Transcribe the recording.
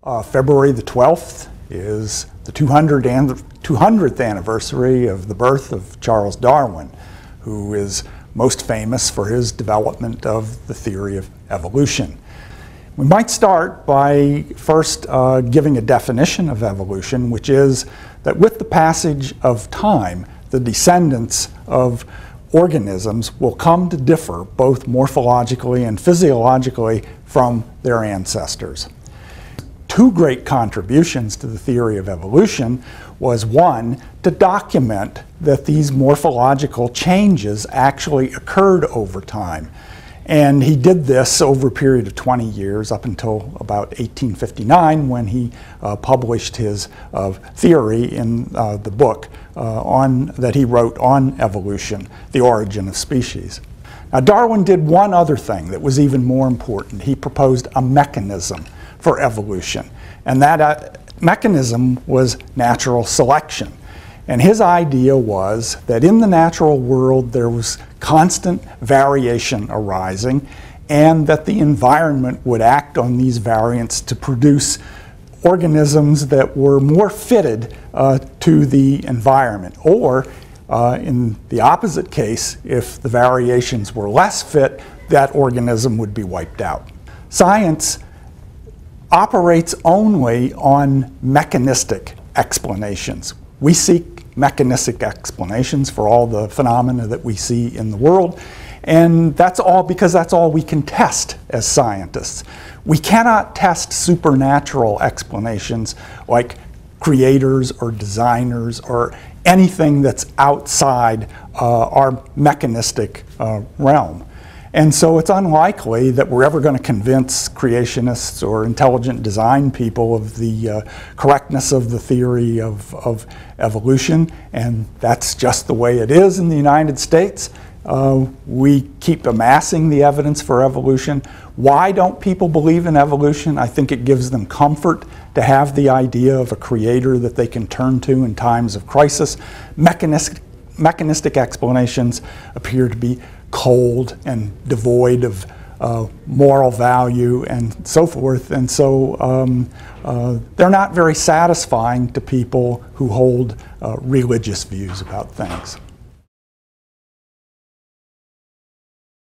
February the 12th is the 200th anniversary of the birth of Charles Darwin, who is most famous for his development of the theory of evolution. We might start by first giving a definition of evolution, which is that with the passage of time, the descendants of organisms will come to differ both morphologically and physiologically from their ancestors. Two great contributions to the theory of evolution was, one, to document that these morphological changes actually occurred over time. And he did this over a period of 20 years, up until about 1859, when he published his theory in the book that he wrote on evolution, The Origin of Species. Now, Darwin did one other thing that was even more important. He proposed a mechanism for evolution, and that mechanism was natural selection. And his idea was that in the natural world there was constant variation arising, and that the environment would act on these variants to produce organisms that were more fitted to the environment. Or in the opposite case, if the variations were less fit, that organism would be wiped out. Science operates only on mechanistic explanations. We seek mechanistic explanations for all the phenomena that we see in the world, and that's all because that's all we can test as scientists. We cannot test supernatural explanations like creators or designers or anything that's outside our mechanistic realm. And so it's unlikely that we're ever going to convince creationists or intelligent design people of the correctness of the theory of evolution, and that's just the way it is in the United States. We keep amassing the evidence for evolution. Why don't people believe in evolution? I think it gives them comfort to have the idea of a creator that they can turn to in times of crisis. Mechanistic explanations appear to be cold and devoid of moral value and so forth, and so they're not very satisfying to people who hold religious views about things.